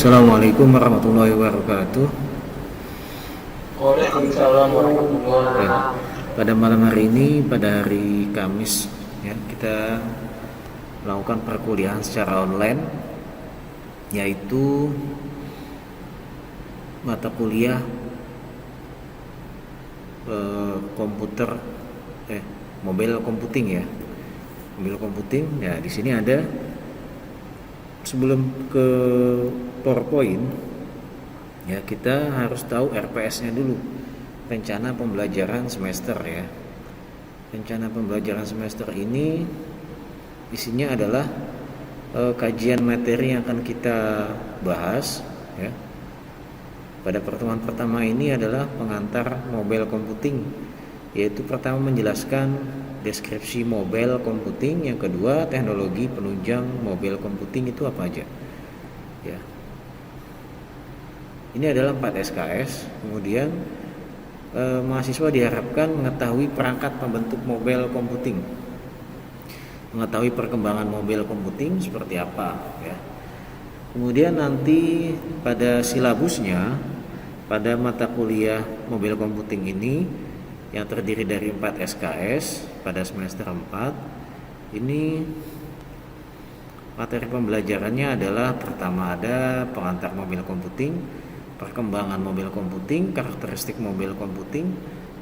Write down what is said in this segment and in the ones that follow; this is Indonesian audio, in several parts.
Assalamualaikum warahmatullahi wabarakatuh. Waalaikumsalam warahmatullahi Ya, wabarakatuh. pada malam hari ini, pada hari Kamis, ya, kita melakukan perkuliahan secara online, yaitu mata kuliah komputer, mobile computing ya, mobile computing. Ya, di sini ada, sebelum ke PowerPoint, ya kita harus tahu RPS-nya dulu, rencana pembelajaran semester ya. Rencana pembelajaran semester ini isinya adalah kajian materi yang akan kita bahas ya. Pada pertemuan pertama ini adalah pengantar mobile computing, yaitu pertama menjelaskan deskripsi mobile computing, yang kedua teknologi penunjang mobile computing itu apa aja ya. Ini adalah 4 SKS. Kemudian mahasiswa diharapkan mengetahui perangkat pembentuk mobile computing, mengetahui perkembangan mobile computing seperti apa ya. Kemudian nanti pada silabusnya, pada mata kuliah mobile computing ini yang terdiri dari 4 SKS pada semester 4 ini, materi pembelajarannya adalah pertama ada pengantar mobile computing, perkembangan mobile computing, karakteristik mobile computing,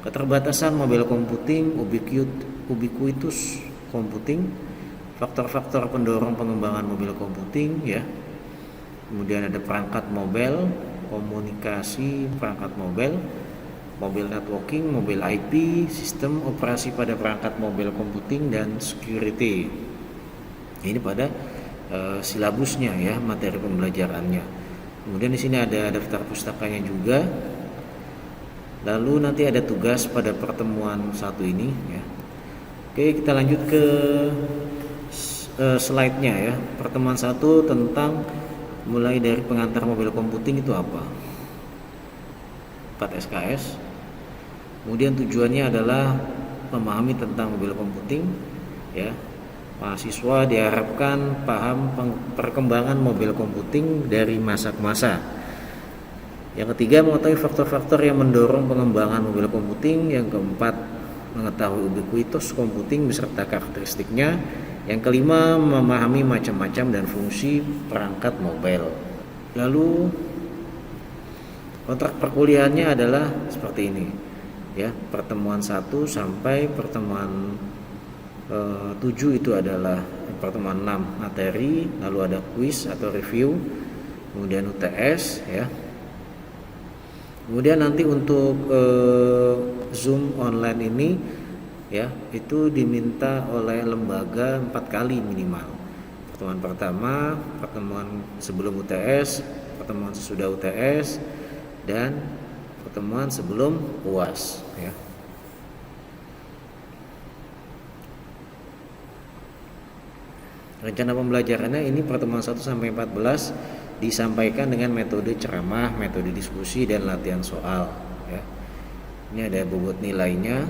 keterbatasan mobile computing, ubiquitous computing, faktor-faktor pendorong pengembangan mobile computing ya. Kemudian ada perangkat mobile, komunikasi perangkat mobile, mobile networking, mobile IP, sistem operasi pada perangkat mobile computing, dan security. Ini pada silabusnya ya, materi pembelajarannya. Kemudian di sini ada daftar pustakanya juga. Lalu nanti ada tugas pada pertemuan satu ini ya. Oke, kita lanjut ke slide-nya ya. Pertemuan satu tentang mulai dari pengantar mobile computing itu apa? 4 SKS. Kemudian tujuannya adalah memahami tentang mobile computing ya. Mahasiswa diharapkan paham perkembangan mobile computing dari masa ke masa. Yang ketiga, mengetahui faktor-faktor yang mendorong pengembangan mobile computing. Yang keempat, mengetahui ubiquitous computing beserta karakteristiknya. Yang kelima, memahami macam-macam dan fungsi perangkat mobile. Lalu kontrak perkuliahannya adalah seperti ini ya. Pertemuan 1 sampai pertemuan 7 itu adalah pertemuan 6 materi, lalu ada quiz atau review, kemudian UTS ya. Kemudian nanti untuk Zoom online ini ya, itu diminta oleh lembaga 4 kali minimal. Pertemuan pertama, pertemuan sebelum UTS, pertemuan sesudah UTS, dan pertemuan sebelum UAS ya. Rencana pembelajarannya ini pertemuan 1 sampai 14 disampaikan dengan metode ceramah, metode diskusi, dan latihan soal ya. Ini ada bobot nilainya,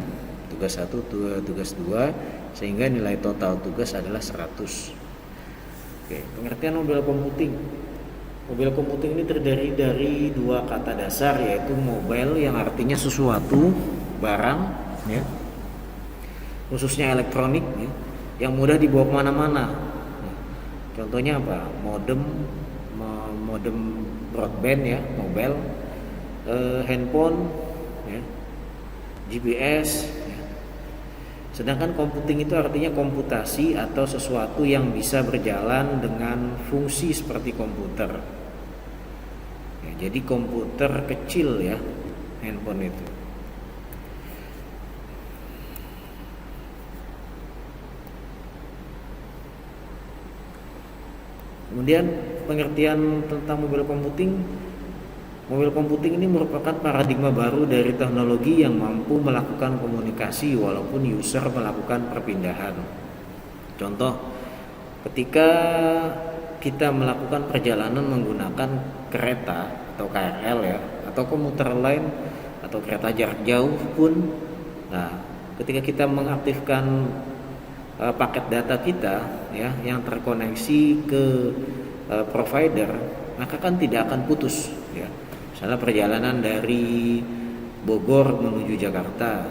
tugas 1, tugas 2, sehingga nilai total tugas adalah 100. Oke, pengertian mobile computing. Mobile computing ini terdiri dari 2 kata dasar, yaitu mobile yang artinya sesuatu, barang ya, khususnya elektronik ya, yang mudah dibawa kemana-mana. Contohnya apa? Modem broadband ya, mobile, handphone ya, GPS ya. Sedangkan computing itu artinya komputasi atau sesuatu yang bisa berjalan dengan fungsi seperti komputer ya, jadi komputer kecil ya, handphone itu. Kemudian pengertian tentang mobile computing. Mobile computing ini merupakan paradigma baru dari teknologi yang mampu melakukan komunikasi walaupun user melakukan perpindahan. Contoh, ketika kita melakukan perjalanan menggunakan kereta atau KRL ya, atau komuter lain, atau kereta jarak jauh pun, nah ketika kita mengaktifkan paket data kita ya, yang terkoneksi ke provider maka kan tidak akan putus ya. Misalnya perjalanan dari Bogor menuju Jakarta,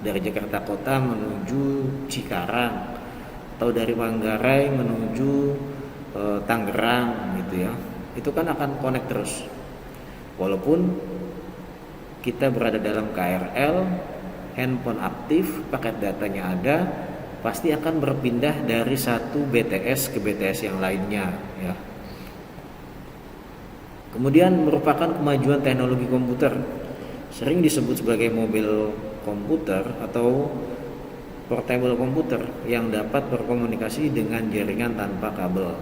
dari Jakarta Kota menuju Cikarang, atau dari Manggarai menuju Tangerang gitu ya. Itu kan akan connect terus. Walaupun kita berada dalam KRL, handphone aktif, paket datanya ada, pasti akan berpindah dari satu BTS ke BTS yang lainnya ya. Kemudian merupakan kemajuan teknologi komputer, sering disebut sebagai mobil komputer atau portable komputer yang dapat berkomunikasi dengan jaringan tanpa kabel.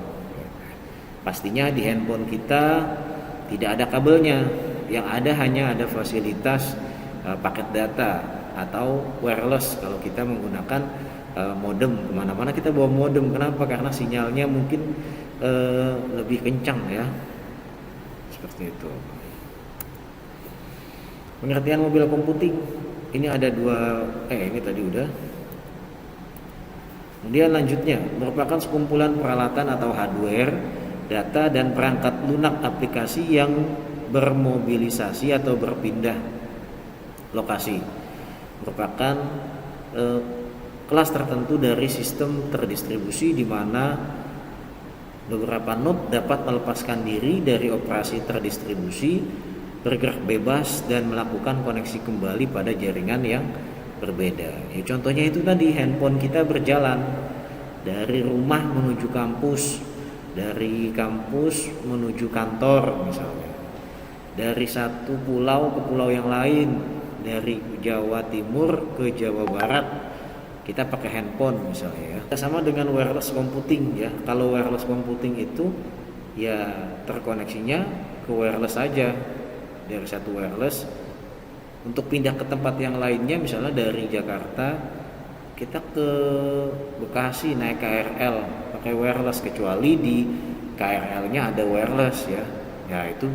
Pastinya di handphone kita tidak ada kabelnya, yang ada hanya ada fasilitas paket data atau wireless. Kalau kita menggunakan modem, kemana-mana kita bawa modem. Kenapa? Karena sinyalnya mungkin lebih kencang ya, seperti itu. Pengertian mobil computing ini ada dua, ini tadi udah. Kemudian lanjutnya, merupakan sekumpulan peralatan atau hardware, data dan perangkat lunak aplikasi yang bermobilisasi atau berpindah lokasi. Merupakan kelas tertentu dari sistem terdistribusi di mana beberapa node dapat melepaskan diri dari operasi terdistribusi, bergerak bebas dan melakukan koneksi kembali pada jaringan yang berbeda. Ya, contohnya itu tadi, handphone kita berjalan dari rumah menuju kampus, dari kampus menuju kantor misalnya, dari satu pulau ke pulau yang lain, dari Jawa Timur ke Jawa Barat, kita pakai handphone misalnya ya. Sama dengan wireless computing ya. Kalau wireless computing itu ya terkoneksinya ke wireless saja, dari satu wireless untuk pindah ke tempat yang lainnya, misalnya dari Jakarta kita ke Bekasi naik KRL pakai wireless, kecuali di KRL-nya ada wireless ya. Ya itu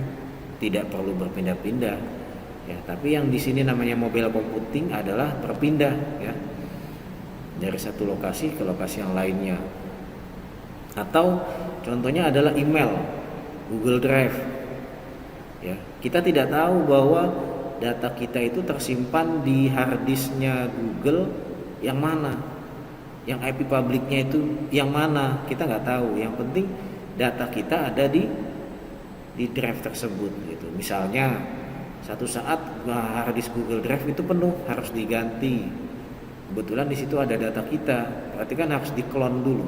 tidak perlu berpindah-pindah ya. Tapi yang di sini namanya mobile computing adalah berpindah ya, dari satu lokasi ke lokasi yang lainnya. Atau contohnya adalah email, Google Drive ya. Kita tidak tahu bahwa data kita itu tersimpan di harddisknya Google yang mana, yang IP publiknya itu yang mana, kita nggak tahu. Yang penting data kita ada di drive tersebut gitu. Misalnya satu saat harddisk Google Drive itu penuh, harus diganti. Kebetulan di situ ada data kita, berarti kan harus diklon dulu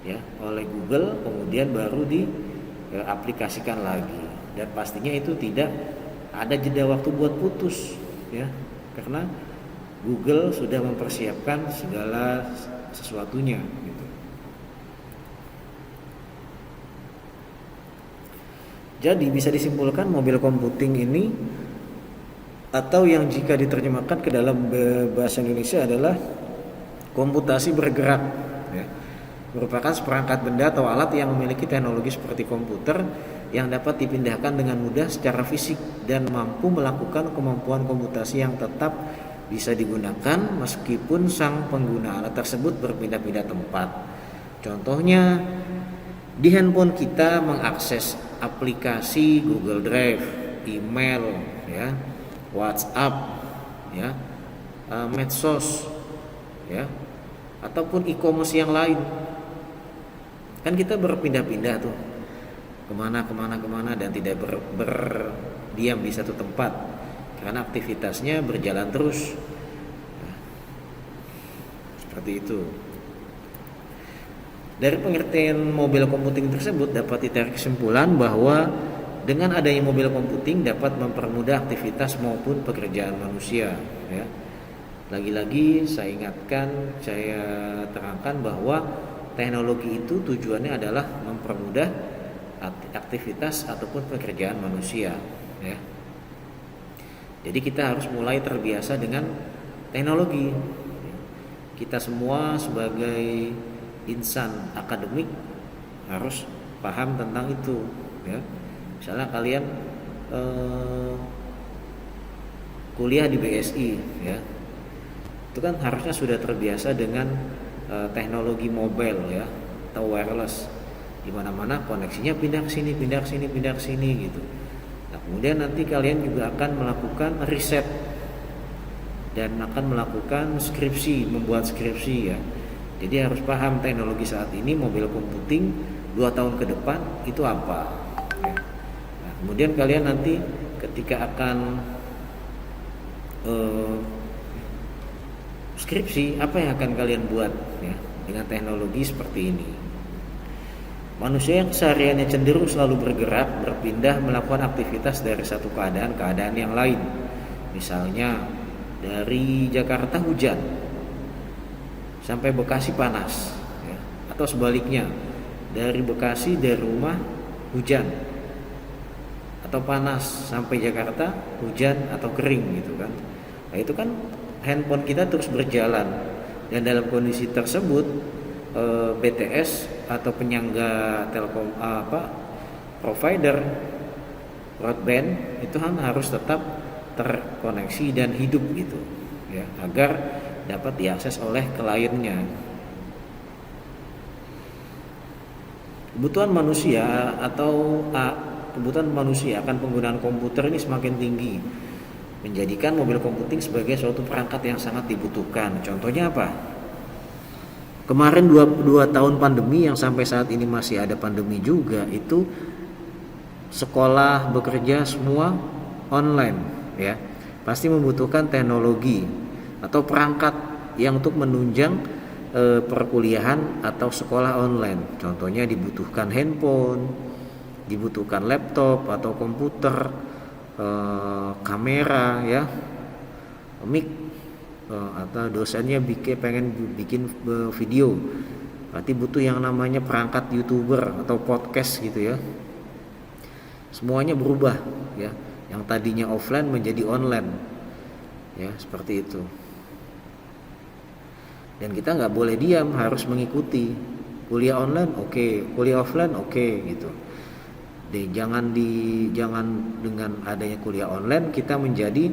ya oleh Google, kemudian baru diaplikasikan lagi. Dan pastinya itu tidak ada jeda waktu buat putus ya, karena Google sudah mempersiapkan segala sesuatunya gitu. Jadi bisa disimpulkan mobil computing ini, atau yang jika diterjemahkan ke dalam bahasa Indonesia adalah komputasi bergerak ya, merupakan seperangkat benda atau alat yang memiliki teknologi seperti komputer yang dapat dipindahkan dengan mudah secara fisik dan mampu melakukan kemampuan komputasi yang tetap bisa digunakan meskipun sang pengguna alat tersebut berpindah-pindah tempat. Contohnya di handphone kita mengakses aplikasi Google Drive, email ya, WhatsApp ya, medsos ya, ataupun e-commerce yang lain. Kan kita berpindah-pindah tuh kemana dan tidak berdiam di satu tempat, karena aktivitasnya berjalan terus nah, seperti itu. Dari pengertian mobil computing tersebut dapat ditarik kesimpulan bahwa dengan adanya mobil computing dapat mempermudah aktivitas maupun pekerjaan manusia ya. Lagi-lagi saya terangkan bahwa teknologi itu tujuannya adalah mempermudah aktivitas ataupun pekerjaan manusia ya. Jadi kita harus mulai terbiasa dengan teknologi. Kita semua sebagai insan akademik harus paham tentang itu ya. Misalnya kalian kuliah di BSI ya, itu kan harusnya sudah terbiasa dengan teknologi mobile ya, atau wireless di mana-mana koneksinya pindah ke sini, pindah ke sini, pindah ke sini gitu. Nah, kemudian nanti kalian juga akan melakukan riset dan akan melakukan skripsi, membuat skripsi ya. Jadi harus paham teknologi saat ini mobile computing 2 tahun ke depan itu apa ya. Nah, kemudian kalian nanti ketika akan skripsi, apa yang akan kalian buat ya dengan teknologi seperti ini. Manusia yang kesehariannya cenderung selalu bergerak, berpindah, melakukan aktivitas dari satu keadaan ke keadaan yang lain. Misalnya dari Jakarta hujan sampai Bekasi panas ya. Atau sebaliknya, dari Bekasi, dari rumah hujan atau panas sampai Jakarta hujan atau kering gitu kan. Nah, itu kan handphone kita terus berjalan, dan dalam kondisi tersebut BTS atau penyangga telkom provider broadband itu kan harus tetap terkoneksi dan hidup gitu ya, agar dapat diakses oleh kliennya. Kebutuhan manusia akan penggunaan komputer ini semakin tinggi, menjadikan mobile computing sebagai suatu perangkat yang sangat dibutuhkan. Contohnya apa? Kemarin 2 tahun pandemi yang sampai saat ini masih ada pandemi juga, itu sekolah, bekerja semua online ya. Pasti membutuhkan teknologi atau perangkat yang untuk menunjang perkuliahan atau sekolah online. Contohnya dibutuhkan handphone, dibutuhkan laptop atau komputer, kamera ya, mic, atau dosennya pengen bikin video, berarti butuh yang namanya perangkat YouTuber atau podcast gitu ya. Semuanya berubah ya, yang tadinya offline menjadi online ya, seperti itu. Dan kita nggak boleh diam, harus mengikuti. Kuliah online oke, kuliah offline oke gitu. Jangan dengan adanya kuliah online kita menjadi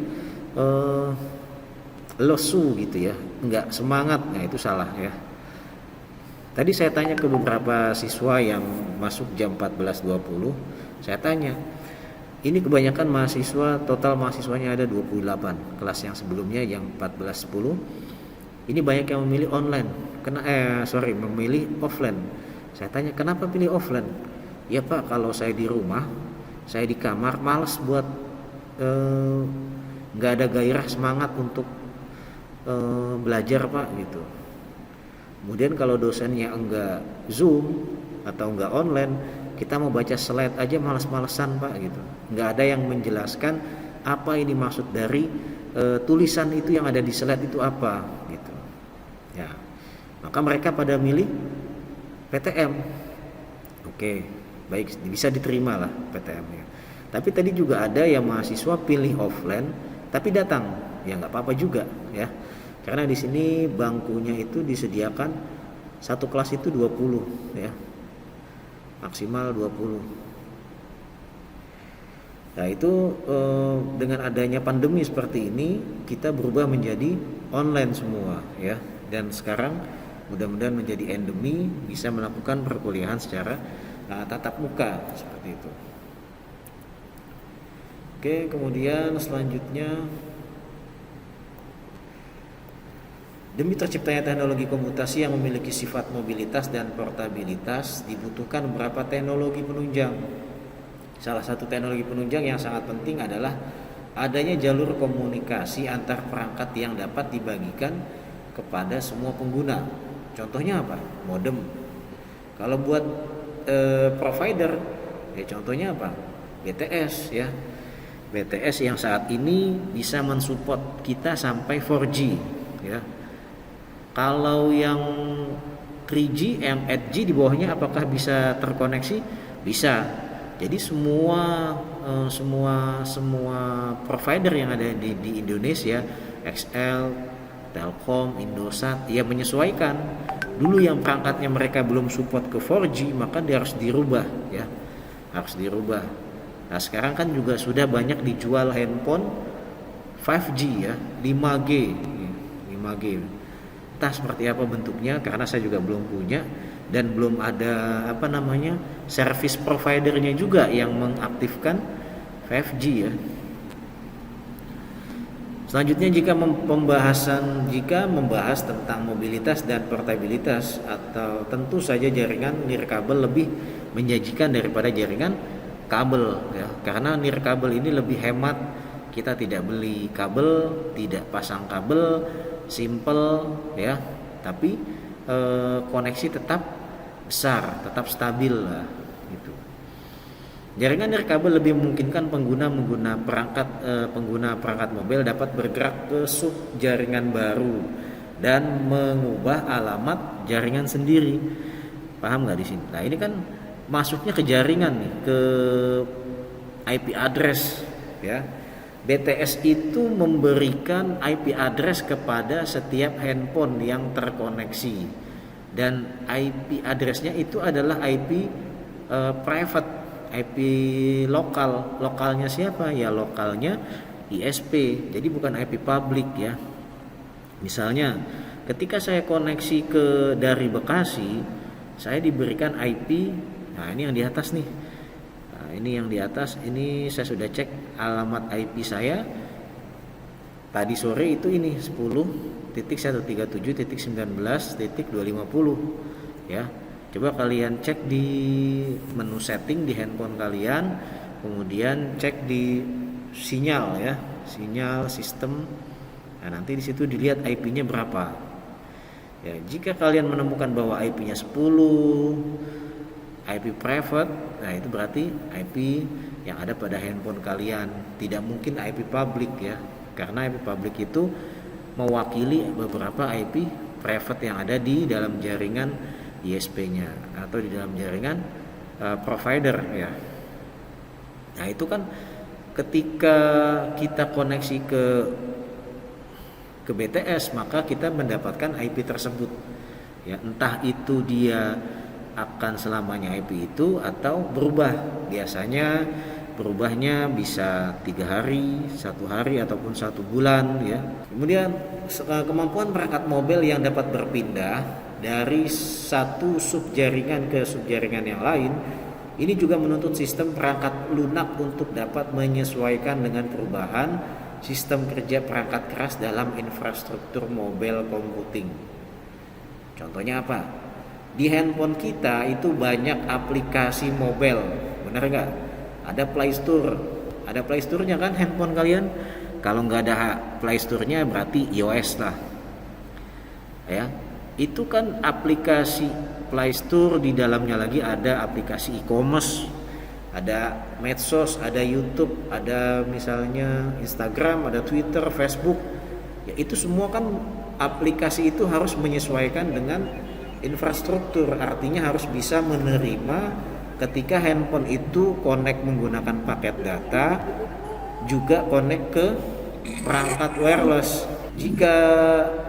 lesu gitu ya, nggak semangat. Nah, itu salah ya. Tadi saya tanya ke beberapa siswa yang masuk jam 14.20, saya tanya, ini kebanyakan mahasiswa, total mahasiswanya ada 28, kelas yang sebelumnya yang 14.10, ini banyak yang memilih online, memilih offline. Saya tanya, kenapa pilih offline? Ya Pak, kalau saya di rumah, saya di kamar, malas buat nggak ada gairah, semangat untuk belajar Pak gitu. Kemudian kalau dosennya enggak Zoom atau enggak online, kita mau baca slide aja malas-malesan Pak gitu. Enggak ada yang menjelaskan apa ini maksud dari tulisan itu yang ada di slide itu apa gitu. Ya. Maka mereka pada milih PTM. Oke, baik, bisa diterima lah PTM-nya. Tapi tadi juga ada yang mahasiswa pilih offline tapi datang. Ya enggak apa-apa juga ya. Karena di sini bangkunya itu disediakan satu kelas itu 20 ya. Maksimal 20. Nah, itu dengan adanya pandemi seperti ini kita berubah menjadi online semua ya. Dan sekarang mudah-mudahan menjadi endemi, bisa melakukan perkuliahan secara tatap muka seperti itu. Oke, kemudian selanjutnya, demi terciptanya teknologi komputasi yang memiliki sifat mobilitas dan portabilitas, dibutuhkan beberapa teknologi penunjang. Salah satu teknologi penunjang yang sangat penting adalah adanya jalur komunikasi antar perangkat yang dapat dibagikan kepada semua pengguna. Contohnya apa? Modem. Kalau buat provider, ya contohnya apa? BTS ya. BTS yang saat ini bisa mensupport kita sampai 4G ya. Kalau yang 3G, 8G di bawahnya apakah bisa terkoneksi? Bisa. Jadi semua provider yang ada di Indonesia, XL, Telkom, Indosat, ya menyesuaikan. Dulu yang perangkatnya mereka belum support ke 4G, maka dia harus dirubah ya. Harus dirubah. Nah, sekarang kan juga sudah banyak dijual handphone 5G ya, 5G. Entah seperti apa bentuknya, karena saya juga belum punya, dan belum ada service providernya juga yang mengaktifkan 5G ya. Selanjutnya jika membahas tentang mobilitas dan portabilitas, atau tentu saja jaringan nirkabel lebih menjanjikan daripada jaringan kabel ya, karena nirkabel ini lebih hemat. Kita tidak beli kabel, tidak pasang kabel, simple ya, tapi koneksi tetap besar, tetap stabil lah gitu. Jaringan nirkabel lebih memungkinkan pengguna perangkat mobil dapat bergerak ke sub jaringan baru dan mengubah alamat jaringan sendiri. Paham nggak di sini? Nah ini kan masuknya ke jaringan nih, ke IP address ya. BTS itu memberikan IP address kepada setiap handphone yang terkoneksi, dan IP addressnya itu adalah IP private, IP lokalnya siapa? Ya lokalnya ISP. Jadi bukan IP publik ya. Misalnya ketika saya koneksi dari Bekasi, saya diberikan IP. Nah, ini yang di atas nih. Nah, ini yang di atas, ini saya sudah cek alamat IP saya. Tadi sore itu ini 10.137.19.250 ya. Coba kalian cek di menu setting di handphone kalian, kemudian cek di sinyal ya, sinyal sistem. Nah, nanti di situ dilihat IP-nya berapa. Ya, jika kalian menemukan bahwa IP-nya 10, IP private, nah itu berarti IP yang ada pada handphone kalian. Tidak mungkin IP publik ya, karena IP publik itu mewakili beberapa IP private yang ada di dalam jaringan ISP-nya atau di dalam jaringan provider ya. Nah itu kan ketika kita koneksi ke BTS, maka kita mendapatkan IP tersebut ya, entah itu dia akan selamanya IP itu atau berubah. Biasanya berubahnya bisa 3 hari, 1 hari ataupun 1 bulan ya. Kemudian kemampuan perangkat mobil yang dapat berpindah dari satu subjaringan ke subjaringan yang lain, ini juga menuntut sistem perangkat lunak untuk dapat menyesuaikan dengan perubahan sistem kerja perangkat keras dalam infrastruktur mobile computing. Contohnya apa? Di handphone kita itu banyak aplikasi mobile, benar nggak? Ada Play Store, ada Play Store-nya kan handphone kalian? Kalau nggak ada Play Store-nya berarti iOS lah, ya. Itu kan aplikasi Play Store, di dalamnya lagi ada aplikasi e-commerce, ada medsos, ada YouTube, ada misalnya Instagram, ada Twitter, Facebook. Ya itu semua kan aplikasi itu harus menyesuaikan dengan infrastruktur, artinya harus bisa menerima ketika handphone itu connect menggunakan paket data, juga connect ke perangkat wireless. Jika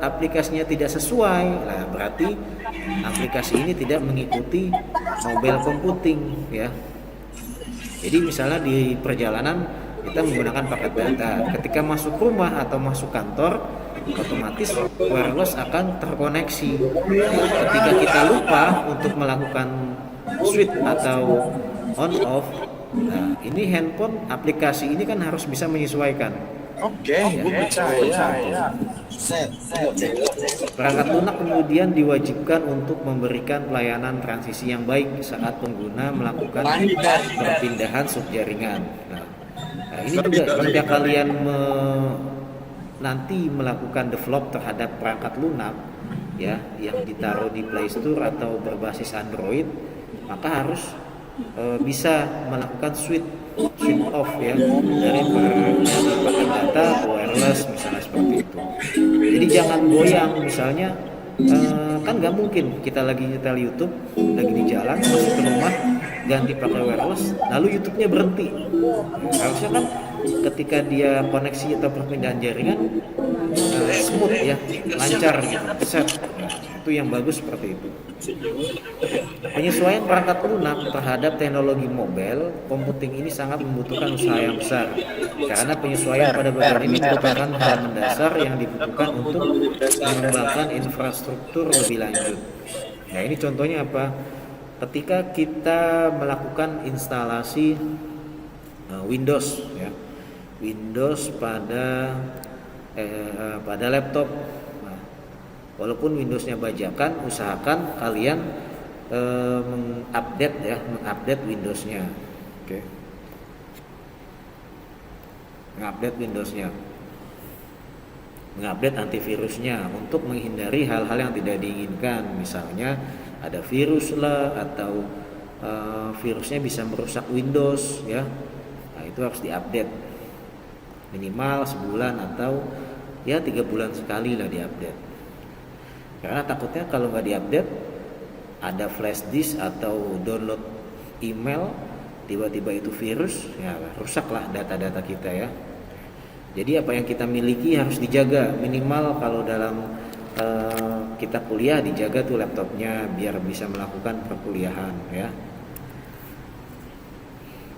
aplikasinya tidak sesuai, nah berarti aplikasi ini tidak mengikuti mobile computing ya. Jadi misalnya di perjalanan kita menggunakan paket data, ketika masuk rumah atau masuk kantor, otomatis wireless akan terkoneksi. Ketika kita lupa untuk melakukan switch atau on off, nah ini handphone aplikasi ini kan harus bisa menyesuaikan. Oke, ya. Perangkat lunak kemudian diwajibkan untuk memberikan pelayanan transisi yang baik saat pengguna melakukan perpindahan subjaringan. Nah ini juga ketika kalian nanti melakukan develop terhadap perangkat lunak ya, yang ditaruh di Play Store atau berbasis Android, maka harus bisa melakukan switch off ya, dari pakai data ke wireless misalnya seperti itu. Jadi jangan goyang, misalnya kan nggak mungkin kita lagi nyetel YouTube, lagi di jalan masuk ke rumah ganti pakai wireless lalu YouTube-nya berhenti. Harusnya kan ketika dia koneksi atau perpindahan jaringan smooth ya, lancar gitu, set. Itu yang bagus seperti itu. Penyesuaian perangkat lunak terhadap teknologi mobile computing ini sangat membutuhkan usaha yang besar, karena penyesuaian pada bagian ini merupakan hal mendasar yang dibutuhkan untuk mengembangkan infrastruktur lebih lanjut. Nah, ini contohnya apa? Ketika kita melakukan instalasi Windows, ya, Windows pada laptop. Nah, walaupun Windowsnya bajakan, usahakan kalian mengupdate Windowsnya. Oke. Mengupdate Windowsnya, mengupdate antivirusnya untuk menghindari hal-hal yang tidak diinginkan. Misalnya ada virus lah, atau virusnya bisa merusak Windows, ya. Nah, itu harus diupdate minimal sebulan atau ya 3 bulan sekali lah diupdate. Karena takutnya kalau nggak diupdate, ada flash disk atau download email, tiba-tiba itu virus, ya rusaklah data-data kita, ya. Jadi apa yang kita miliki harus dijaga, minimal kalau dalam kita kuliah dijaga tuh laptopnya biar bisa melakukan perkuliahan, ya.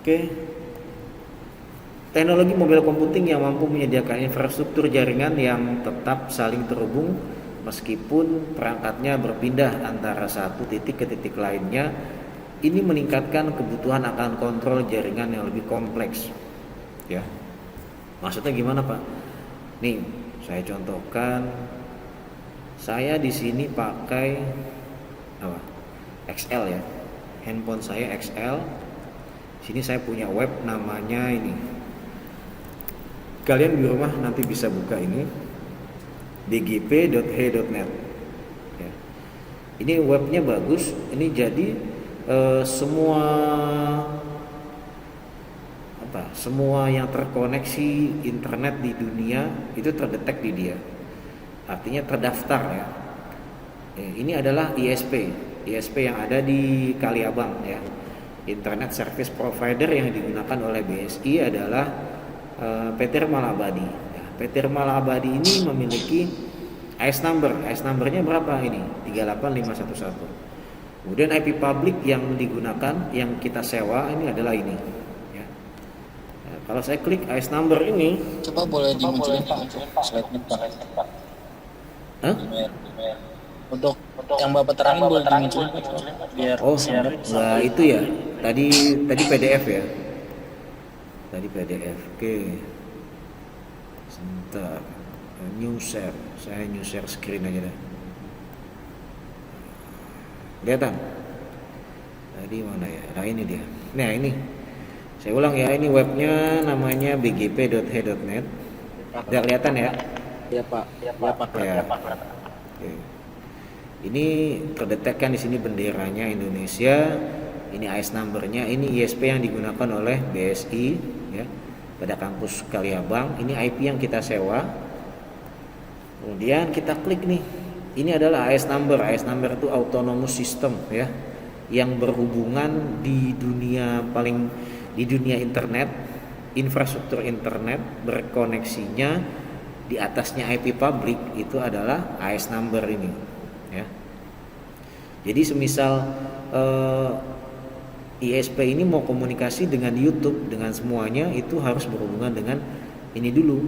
Oke. Teknologi mobile computing yang mampu menyediakan infrastruktur jaringan yang tetap saling terhubung meskipun perangkatnya berpindah antara satu titik ke titik lainnya. Ini meningkatkan kebutuhan akan kontrol jaringan yang lebih kompleks, ya. Maksudnya gimana, Pak? Nih, saya contohkan. Saya di sini pakai apa? XL, ya. Handphone saya XL. Sini saya punya web namanya ini. Kalian di rumah nanti bisa buka ini bgp.he.net, ya. Ini webnya bagus. Ini jadi semua yang terkoneksi internet di dunia itu terdetek di dia. Artinya terdaftar, ya. Ini adalah ISP yang ada di Kaliabang, ya. Internet Service Provider yang digunakan oleh BSI adalah PT Remal Abadi. Ya, PT Remal Abadi ini memiliki AS numbernya berapa ini? 38511. Kemudian IP public yang digunakan, yang kita sewa ini adalah ini, ya. Nah, kalau saya klik AS number ini, coba boleh dimunculin Pak slide-nya Pak. Hah? Untuk yang Bapak terangin boleh dimunculin Pak, biar nah itu ya. Tadi PDF, ya. Tadi PDF. Oke. Sebentar. New share. Saya new share screen aja dah. Kelihatan? Tadi mana ya? Nah, ini dia. Nah, ini. Saya ulang, ya. Ini webnya namanya bgp.he.net. Udah kelihatan, ya? Iya, Pak. Ya. Oke. Ini terdetekkan di sini benderanya Indonesia. Ini AS numbernya. Ini ISP yang digunakan oleh BSI, ya, pada kampus Kaliabang. Ini IP yang kita sewa. Kemudian kita klik nih. Ini adalah AS number. AS number itu autonomous system, ya, yang berhubungan di dunia internet, infrastruktur internet, berkoneksinya di atasnya IP public itu adalah AS number ini, ya. Jadi semisal ISP ini mau komunikasi dengan YouTube, dengan semuanya, itu harus berhubungan dengan ini dulu,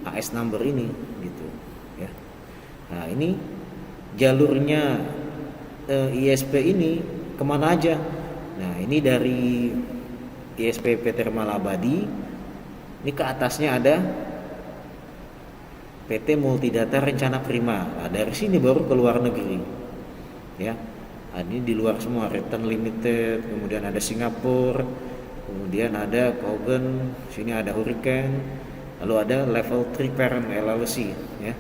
AS number ini, gitu, ya. Nah, ini jalurnya ISP ini kemana aja. Nah, ini dari ISP PT Remal Abadi. Ini ke atasnya ada PT Multidata Rencana Prima. Nah, dari sini baru ke luar negeri, ya. Nah, ini di luar semua, Return Limited, kemudian ada Singapura, kemudian ada Kogan, sini ada Hurricane, lalu ada Level 3 Parent LLC, ya.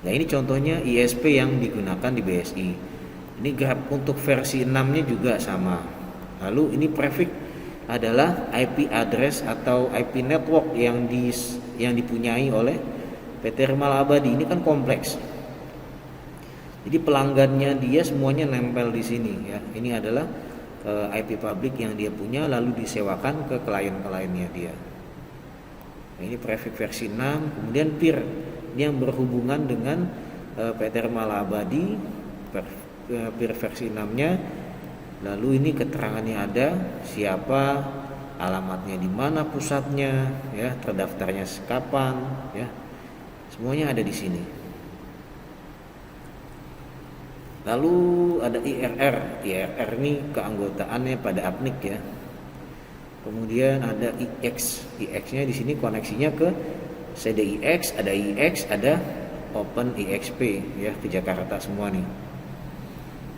Nah, ini contohnya ISP yang digunakan di BSI. Ini grab untuk versi 6-nya juga sama. Lalu ini prefix adalah IP address atau IP network yang dipunyai oleh PT Remal Abadi. Ini kan kompleks. Jadi pelanggannya dia semuanya nempel di sini, ya. Ini adalah IP public yang dia punya lalu disewakan ke klien-kliennya dia. Nah, ini prefix versi 6, kemudian peer yang berhubungan dengan PT Remal Abadi, peer versi 6-nya. Lalu ini keterangannya ada, siapa, alamatnya di mana pusatnya, ya, terdaftarnya kapan, ya. Semuanya ada di sini. Lalu ada IRR. IRR ini keanggotaannya pada APNIC ya. Kemudian ada IX. IX-nya di sini koneksinya ke CDIX, ada IX, ada Open IXP ya, ke Jakarta semua nih.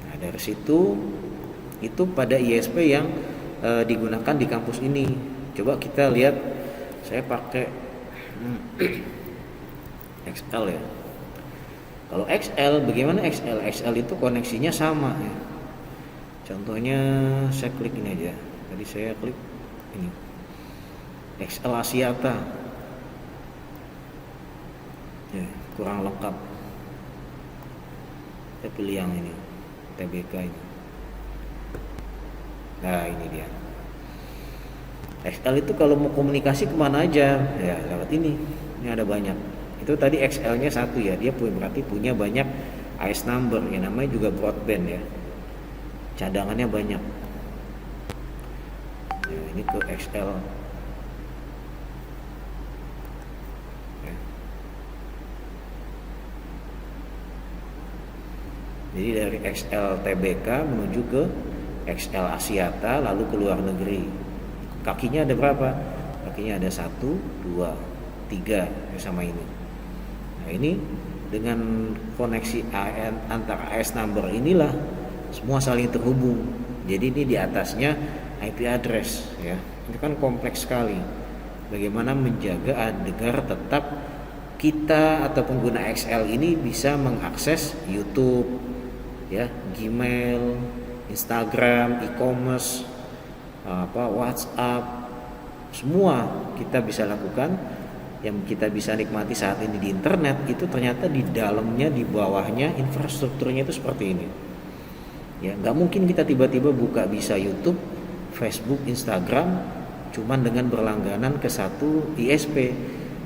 Nah, dari situ itu pada ISP yang digunakan di kampus ini. Coba kita lihat, saya pakai XL ya. Kalau XL, bagaimana XL? XL itu koneksinya sama ya. Contohnya saya klik ini aja. Tadi saya klik ini. XL Axiata. Ya, kurang lengkap. Saya pilih yang ini, TBK ini. Nah, ini dia. XL itu kalau mau komunikasi kemana aja, ya lewat ini. Ini ada banyak. Itu tadi XL-nya satu ya, dia berarti punya banyak AS number, yang namanya juga broadband ya. Cadangannya banyak. Ya, ini ke XL. Ya. Jadi dari XL TBK menuju ke XL Axiata, lalu ke luar negeri. Kakinya ada berapa? Kakinya ada 1, 2, 3 sama ini. Nah, ini dengan koneksi antara AS number inilah semua saling terhubung. Jadi ini di atasnya IP address ya. Ini kan kompleks sekali. Bagaimana menjaga agar tetap kita atau pengguna XL ini bisa mengakses YouTube ya, Gmail, Instagram, e-commerce, WhatsApp, semua kita bisa lakukan. Yang kita bisa nikmati saat ini di internet itu ternyata di dalamnya, di bawahnya infrastrukturnya itu seperti ini. Ya, nggak mungkin kita tiba-tiba buka bisa YouTube, Facebook, Instagram cuman dengan berlangganan ke satu ISP.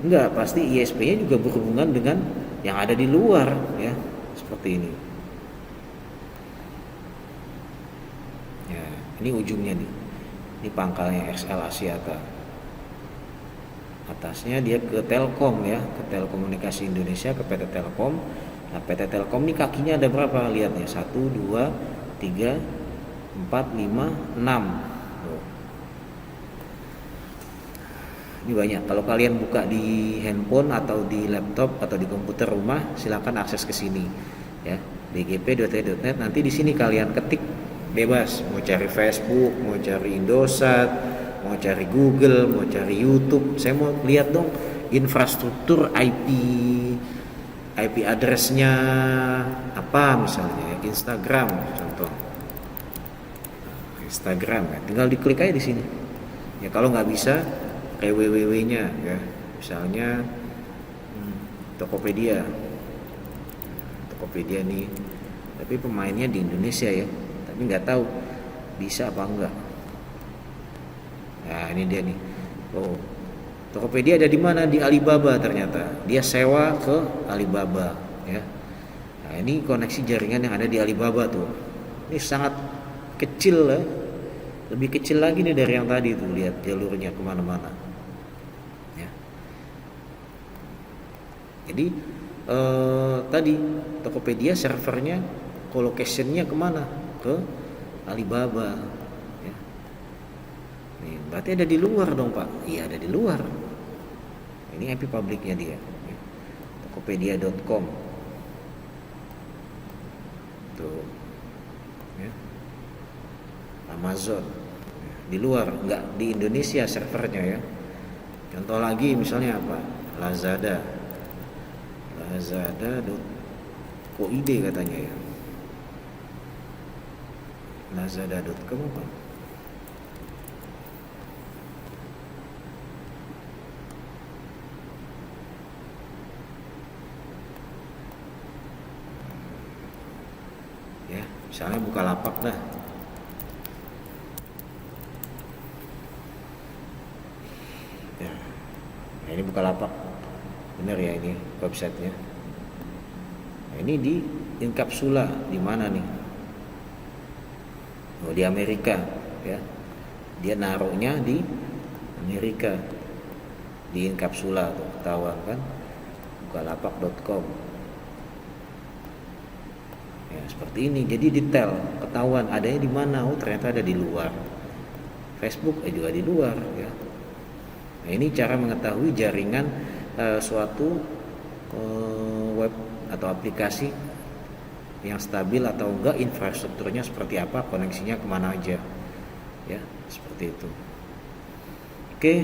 Enggak, pasti ISP-nya juga berhubungan dengan yang ada di luar ya, seperti ini. Ya, ini ujungnya nih. Ini pangkalnya XL Axiata. Atasnya dia ke Telkom ya, ke Telekomunikasi Indonesia, ke PT Telkom. Nah, PT Telkom ini kakinya ada berapa? Lihat ya, 1, 2, 3, 4, 5, 6. Ini banyak. Kalau kalian buka di handphone atau di laptop atau di komputer rumah, silakan akses ke sini ya, bgp.net. Nanti di sini kalian ketik bebas, mau cari Facebook, mau cari Indosat, mau cari Google, mau cari YouTube. Saya mau lihat dong infrastruktur IP address-nya apa misalnya, Instagram contoh. Instagram ya, tinggal diklik aja di sini. Ya kalau nggak bisa kayak www-nya ya, misalnya Tokopedia. Tokopedia nih, tapi pemainnya di Indonesia ya, tapi nggak tahu bisa apa enggak. Nah, ini dia nih. Oh, Tokopedia ada di mana? Di Alibaba ternyata. Dia sewa ke Alibaba ya. Nah, ini koneksi jaringan yang ada di Alibaba tuh. Ini sangat kecil ya. Lebih kecil lagi nih dari yang tadi tuh. Lihat jalurnya kemana-mana. Ya. Jadi tadi Tokopedia servernya, colocation-nya kemana? Ke Alibaba. Berarti ada di luar dong Pak. Iya, ada di luar. Ini IP publiknya dia. Tokopedia.com. Tuh. Ya. Amazon. Di luar, enggak di Indonesia servernya ya. Contoh lagi misalnya apa? Lazada. Lazada.co.id katanya ya. Lazada.com apa? Ya, misalnya Bukalapak dah. Ya. Nah, ini Bukalapak. Bener ya ini websitenya. Nah, ini di Incapsula di mana nih? Oh, di Amerika ya. Dia naruhnya di Amerika. Di Incapsula tuh, ketahuan kan? Bukalapak.com. Ya, seperti ini. Jadi detail, ketahuan adanya di mana. Oh, ternyata ada di luar. Facebook juga di luar ya. Nah, ini cara mengetahui jaringan suatu web atau aplikasi yang stabil atau enggak, infrastrukturnya seperti apa, koneksinya kemana aja ya, seperti itu. Oke,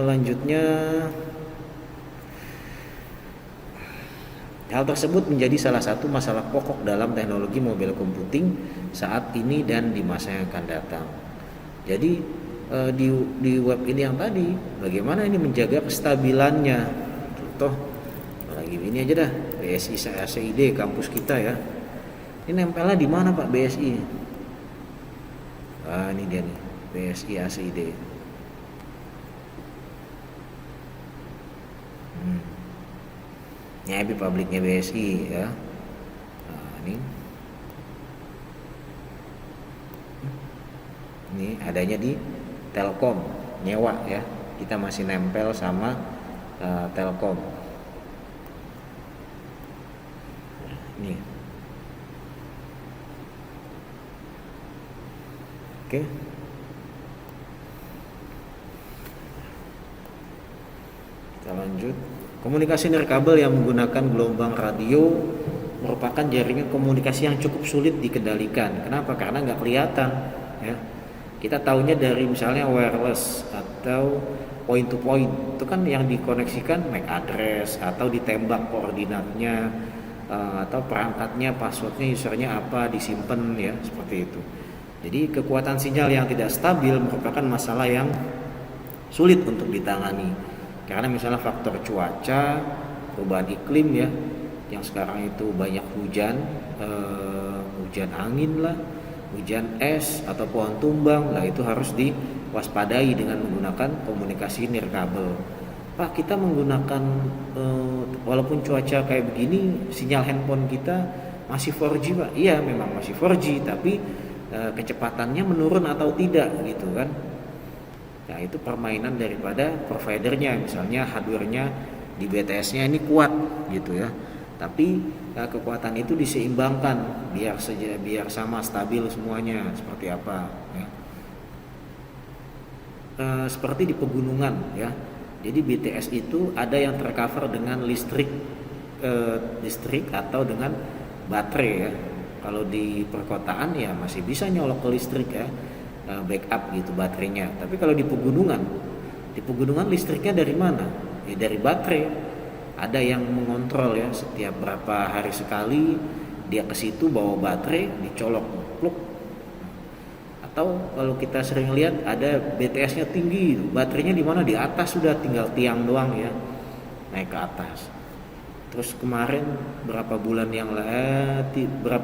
lanjutnya hal tersebut menjadi salah satu masalah pokok dalam teknologi mobile computing saat ini dan di masa yang akan datang. Jadi di web ini yang tadi, bagaimana ini menjaga kestabilannya. Contoh lagi ini aja dah, BSI ACID kampus kita ya. Ini nempelnya di mana Pak BSI? Ini dia nih, BSI ACID. Ini IP publiknya BSI ya. Ini adanya di Telkom, nyewa ya. Kita masih nempel sama Telkom. Nih. Oke. Kita lanjut. Komunikasi nirkabel yang menggunakan gelombang radio merupakan jaringan komunikasi yang cukup sulit dikendalikan. Kenapa? Karena nggak kelihatan ya. Kita tahunya dari misalnya wireless atau point to point, itu kan yang dikoneksikan MAC address atau ditembak koordinatnya, atau perangkatnya, passwordnya, usernya apa, disimpan ya, seperti itu. Jadi kekuatan sinyal yang tidak stabil merupakan masalah yang sulit untuk ditangani, karena misalnya faktor cuaca, perubahan iklim ya, yang sekarang itu banyak hujan angin lah, hujan es atau pohon tumbang lah, itu harus diwaspadai dengan menggunakan komunikasi nirkabel. Pak, kita menggunakan walaupun cuaca kayak begini, sinyal handphone kita masih 4G Pak. Iya, memang masih 4G, tapi kecepatannya menurun atau tidak gitu kan. Nah, itu permainan daripada providernya, misalnya hardware-nya di BTS-nya ini kuat gitu ya. Tapi kekuatan itu diseimbangkan biar sama stabil semuanya, seperti apa ya. Seperti di pegunungan ya. Jadi BTS itu ada yang tercover dengan listrik atau dengan baterai ya. Kalau di perkotaan ya masih bisa nyolok ke listrik ya, backup gitu baterainya. Tapi kalau di pegunungan listriknya dari mana? Ya dari baterai. Ada yang mengontrol ya, setiap berapa hari sekali dia ke situ bawa baterai, dicolok plug. Atau kalau kita sering lihat ada BTS-nya tinggi, baterainya di mana? Di atas, sudah tinggal tiang doang ya, naik ke atas. Terus kemarin berapa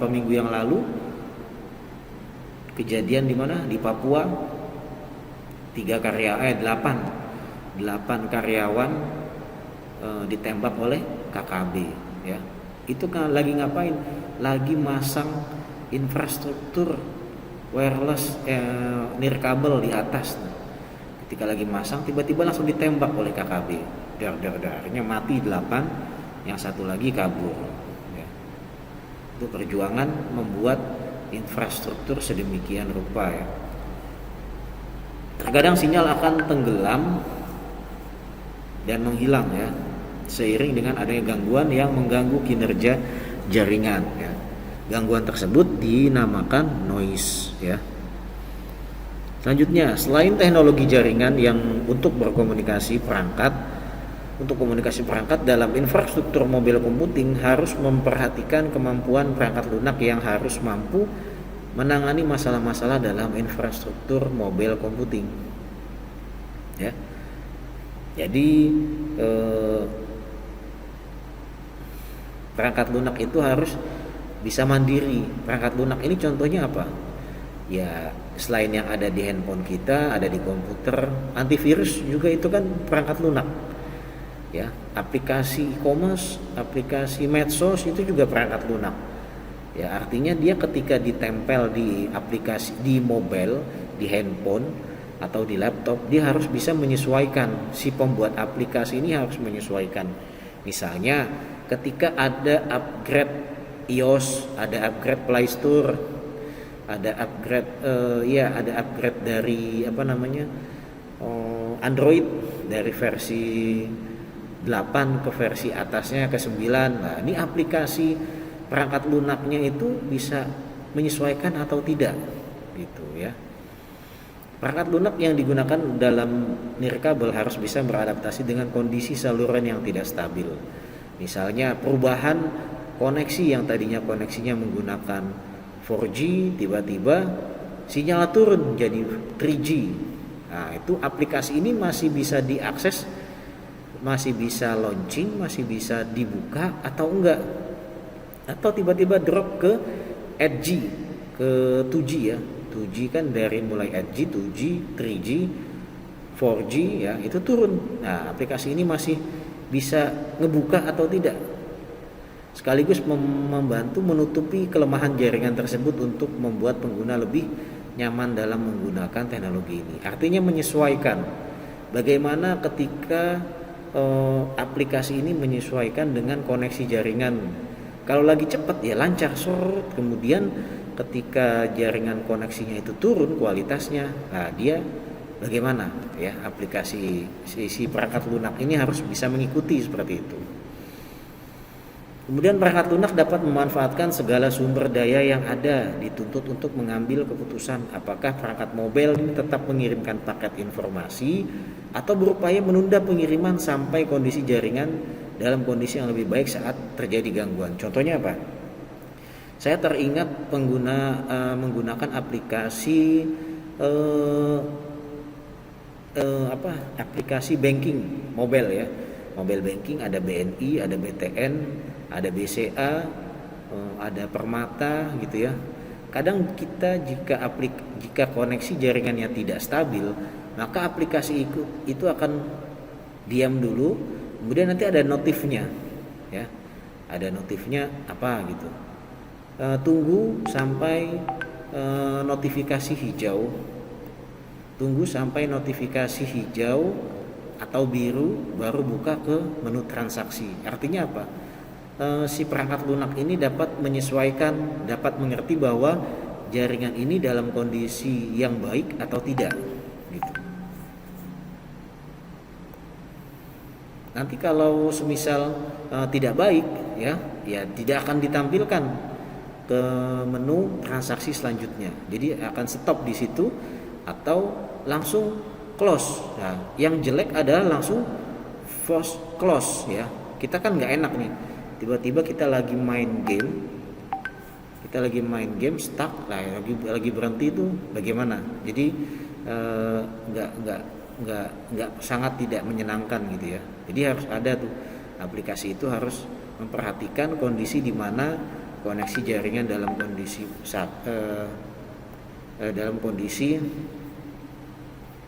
minggu yang lalu kejadian di mana? Di Papua, 8 karyawan ditembak oleh KKB ya. Itu kan lagi ngapain? Lagi masang infrastruktur wireless nirkabel di atas. Ketika lagi masang, tiba-tiba langsung ditembak oleh KKB. Akhirnya mati 8, yang satu lagi kabur ya. Itu perjuangan membuat infrastruktur sedemikian rupa ya. Terkadang sinyal akan tenggelam dan menghilang ya, seiring dengan adanya gangguan yang mengganggu kinerja jaringan ya. Gangguan tersebut dinamakan noise ya. Selanjutnya, selain teknologi jaringan yang untuk komunikasi perangkat dalam infrastruktur mobile computing harus memperhatikan kemampuan perangkat lunak yang harus mampu menangani masalah-masalah dalam infrastruktur mobile computing ya. Jadi perangkat lunak itu harus bisa mandiri. Perangkat lunak ini contohnya apa? Ya, selain yang ada di handphone kita, ada di komputer, antivirus juga itu kan perangkat lunak. Ya, aplikasi e-commerce, aplikasi medsos itu juga perangkat lunak. Ya, artinya dia ketika ditempel di aplikasi di mobile, di handphone atau di laptop, dia harus bisa menyesuaikan. Si pembuat aplikasi ini harus menyesuaikan. Misalnya ketika ada upgrade iOS, ada upgrade Play Store, ada upgrade ada upgrade dari Android dari versi 8 ke versi atasnya ke 9. Nah, ini aplikasi perangkat lunaknya itu bisa menyesuaikan atau tidak gitu ya. Perangkat lunak yang digunakan dalam nirkabel harus bisa beradaptasi dengan kondisi saluran yang tidak stabil. Misalnya perubahan koneksi yang tadinya koneksinya menggunakan 4G, tiba-tiba sinyal turun jadi 3G. Nah, itu aplikasi ini masih bisa diakses, masih bisa launching, masih bisa dibuka atau enggak. Atau tiba-tiba drop ke 8G, ke 2G ya. 2G kan dari mulai 8G, 2G, 3G, 4G ya, itu turun. Nah, aplikasi ini masih bisa ngebuka atau tidak. Sekaligus membantu menutupi kelemahan jaringan tersebut untuk membuat pengguna lebih nyaman dalam menggunakan teknologi ini. Artinya menyesuaikan. Bagaimana ketika aplikasi ini menyesuaikan dengan koneksi jaringan. Kalau lagi cepat ya lancar sorot, kemudian ketika jaringan koneksinya itu turun kualitasnya, nah dia bagaimana ya, aplikasi si perangkat lunak ini harus bisa mengikuti seperti itu. Kemudian perangkat lunak dapat memanfaatkan segala sumber daya yang ada, dituntut untuk mengambil keputusan apakah perangkat mobile ini tetap mengirimkan paket informasi atau berupaya menunda pengiriman sampai kondisi jaringan dalam kondisi yang lebih baik saat terjadi gangguan. Contohnya apa? Saya teringat menggunakan aplikasi aplikasi banking mobile ya. Mobile banking ada BNI, ada BTN, ada BCA, ada Permata gitu ya. Kadang kita jika koneksi jaringannya tidak stabil, maka aplikasi itu akan diam dulu, kemudian nanti ada notifnya ya. Ada notifnya apa gitu. Tunggu sampai notifikasi hijau. Tunggu sampai notifikasi hijau atau biru baru buka ke menu transaksi. Artinya apa? Si perangkat lunak ini dapat menyesuaikan, dapat mengerti bahwa jaringan ini dalam kondisi yang baik atau tidak gitu. Nanti kalau semisal tidak baik ya tidak akan ditampilkan ke menu transaksi selanjutnya. Jadi akan stop di situ atau langsung close. Nah, yang jelek adalah langsung force close ya. Kita kan nggak enak nih. Tiba-tiba kita lagi main game, stuck, lagi berhenti itu bagaimana? Jadi nggak sangat tidak menyenangkan gitu ya. Jadi harus ada tuh aplikasi itu harus memperhatikan kondisi di mana koneksi jaringan dalam kondisi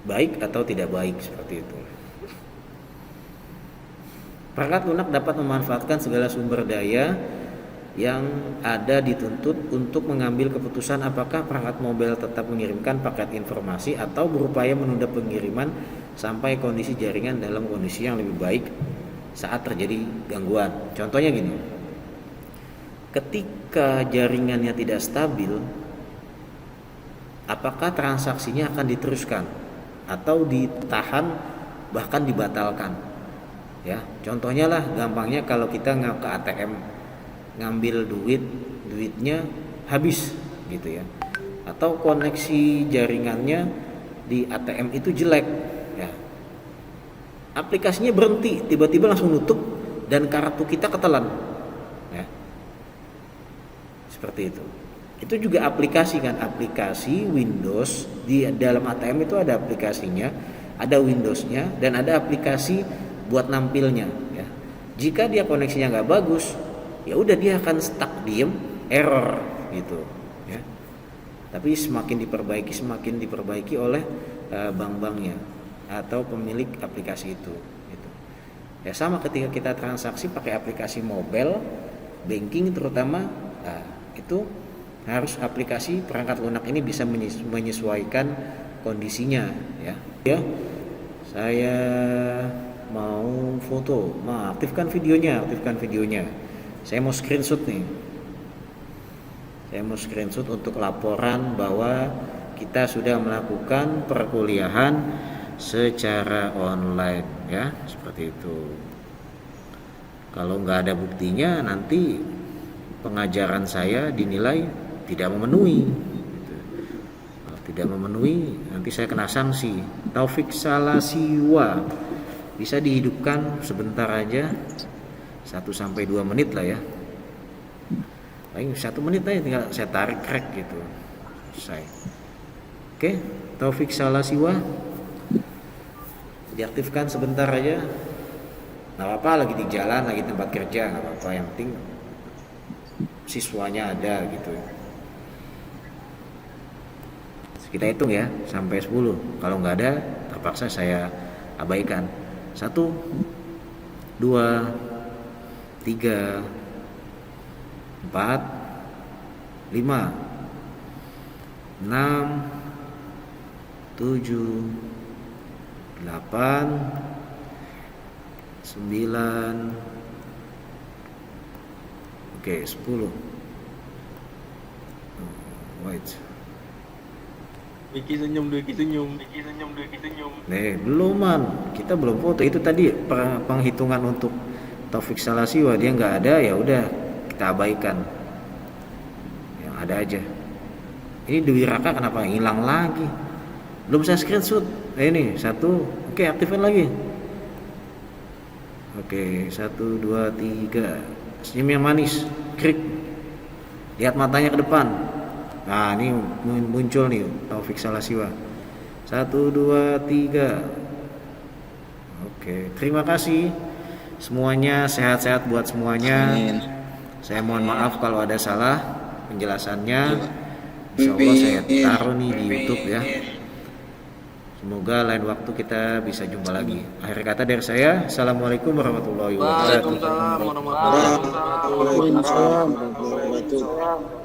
baik atau tidak baik seperti itu. Perangkat lunak dapat memanfaatkan segala sumber daya yang ada dituntut untuk mengambil keputusan apakah perangkat mobile tetap mengirimkan paket informasi atau berupaya menunda pengiriman sampai kondisi jaringan dalam kondisi yang lebih baik saat terjadi gangguan. Contohnya gini, ketika jaringannya tidak stabil, apakah transaksinya akan diteruskan atau ditahan bahkan dibatalkan? Ya, contohnya lah gampangnya kalau kita ke ATM ngambil duitnya habis gitu ya, atau koneksi jaringannya di ATM itu jelek ya, aplikasinya berhenti tiba-tiba langsung nutup dan kartu kita ketelan ya, seperti itu juga aplikasi kan, aplikasi Windows di dalam ATM itu ada aplikasinya, ada Windowsnya dan ada aplikasi buat nampilnya ya. Jika dia koneksinya nggak bagus, ya udah dia akan stuck, diem, error gitu ya. Tapi semakin diperbaiki oleh bank-banknya atau pemilik aplikasi itu gitu. Ya sama ketika kita transaksi pakai aplikasi mobile banking terutama, itu harus aplikasi perangkat lunak ini bisa menyesuaikan kondisinya ya. Ya, saya mau foto, aktifkan videonya. Saya mau screenshot nih. Saya mau screenshot untuk laporan bahwa kita sudah melakukan perkuliahan secara online, ya, seperti itu. Kalau nggak ada buktinya, nanti pengajaran saya dinilai tidak memenuhi. Kalau tidak memenuhi, nanti saya kena sanksi. Taufik Salasiwa bisa dihidupkan sebentar aja, 1-2 menit lah ya. Paling 1 menit aja, tinggal saya tarik crack gitu, selesai. Oke, Taufik Salasiwa diaktifkan sebentar aja. Nggak apa-apa, lagi di jalan, lagi tempat kerja, nggak apa-apa, yang penting siswanya ada gitu. Kita hitung ya sampai 10. Kalau nggak ada, terpaksa saya abaikan. 1, 2, 3, 4, 5, 6, 7, 8, 9, oke, 10. Wait. Diki senyum. Belum man, kita belum foto. Itu tadi penghitungan untuk Taufik Salasiwa, dia nggak ada, ya udah kita abaikan. Yang ada aja. Ini Dewi Raka kenapa hilang lagi? Belum saya screenshot. Ini 1, oke, aktifkan lagi. Oke, 1, 2, 3. Senyum yang manis, krik. Lihat matanya ke depan. Nah, ini muncul nih Taufik Salasiwa. 1, 2, 3. Oke, terima kasih semuanya, sehat-sehat buat semuanya. Amin. Saya mohon maaf kalau ada salah penjelasannya. Insya Allah saya taruh nih di YouTube ya. Semoga lain waktu kita bisa jumpa lagi. Akhir kata dari saya, Assalamualaikum warahmatullahi wabarakatuh. Waalaikumsalam warahmatullahi wabarakatuh. Waalaikumsalam warahmatullahi wabarakatuh.